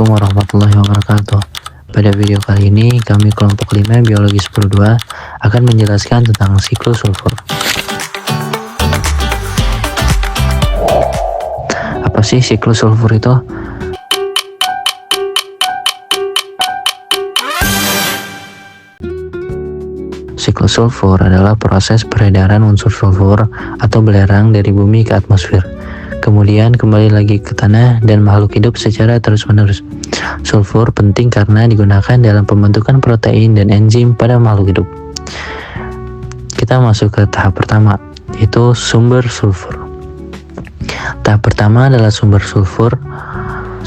Assalamualaikum warahmatullahi wabarakatuh. Pada video kali ini, kami kelompok 5 Biologi 10-2 akan menjelaskan tentang siklus sulfur. Apa sih siklus sulfur itu? Siklus sulfur adalah proses peredaran unsur sulfur atau belerang dari bumi ke atmosfer, kemudian kembali lagi ke tanah dan makhluk hidup secara terus-menerus. Sulfur penting karena digunakan dalam pembentukan protein dan enzim pada makhluk hidup. Kita masuk ke tahap pertama, yaitu sumber sulfur. Tahap pertama adalah sumber sulfur.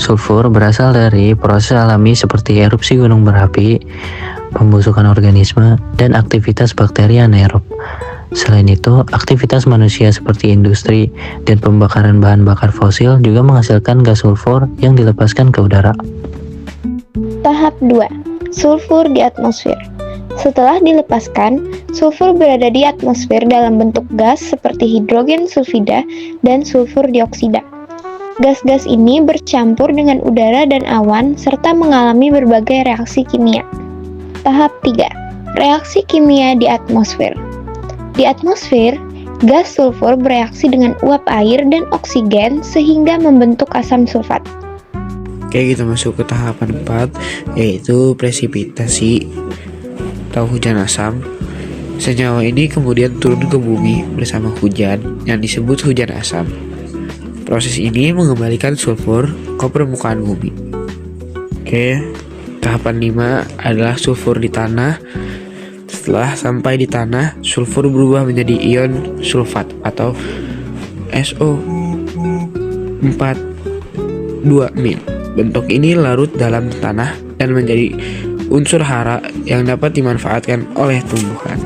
Sulfur berasal dari proses alami seperti erupsi gunung berapi, pembusukan organisme, dan aktivitas bakteri anaerob. Selain itu, aktivitas manusia seperti industri dan pembakaran bahan bakar fosil juga menghasilkan gas sulfur yang dilepaskan ke udara. Tahap 2. Sulfur di atmosfer. Setelah dilepaskan, sulfur berada di atmosfer dalam bentuk gas seperti hidrogen sulfida dan sulfur dioksida. Gas-gas ini bercampur dengan udara dan awan serta mengalami berbagai reaksi kimia. Tahap 3. Reaksi kimia di atmosfer. Di atmosfer, gas sulfur bereaksi dengan uap air dan oksigen sehingga membentuk asam sulfat. Oke, kita masuk ke tahapan 4, yaitu presipitasi atau hujan asam. Senyawa ini kemudian turun ke bumi bersama hujan yang disebut hujan asam. Proses ini mengembalikan sulfur ke permukaan bumi. Oke, tahapan 5 adalah sulfur di tanah. Setelah sampai di tanah, sulfur berubah menjadi ion sulfat atau SO4,2-. Bentuk ini larut dalam tanah dan menjadi unsur hara yang dapat dimanfaatkan oleh tumbuhan.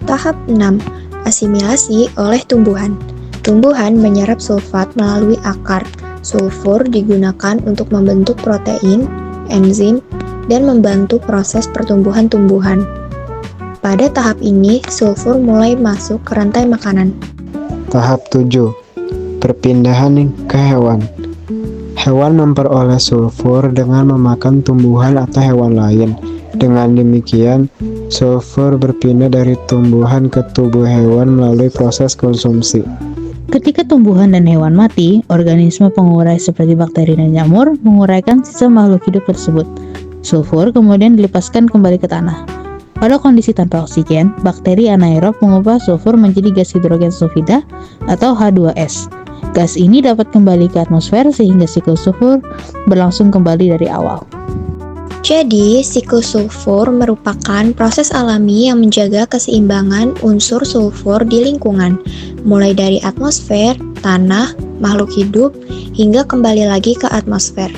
Tahap 6. Asimilasi oleh tumbuhan. Tumbuhan menyerap sulfat melalui akar. Sulfur digunakan untuk membentuk protein, enzim, dan membantu proses pertumbuhan tumbuhan. Pada tahap ini, sulfur mulai masuk ke rantai makanan. Tahap 7. Perpindahan ke hewan. Hewan memperoleh sulfur dengan memakan tumbuhan atau hewan lain. Dengan demikian, sulfur berpindah dari tumbuhan ke tubuh hewan melalui proses konsumsi. Ketika tumbuhan dan hewan mati, organisme pengurai seperti bakteri dan jamur menguraikan sisa makhluk hidup tersebut. Sulfur kemudian dilepaskan kembali ke tanah. Pada kondisi tanpa oksigen, bakteri anaerob mengubah sulfur menjadi gas hidrogen sulfida atau H2S. Gas ini dapat kembali ke atmosfer sehingga siklus sulfur berlangsung kembali dari awal. Jadi, siklus sulfur merupakan proses alami yang menjaga keseimbangan unsur sulfur di lingkungan, mulai dari atmosfer, tanah, makhluk hidup, hingga kembali lagi ke atmosfer.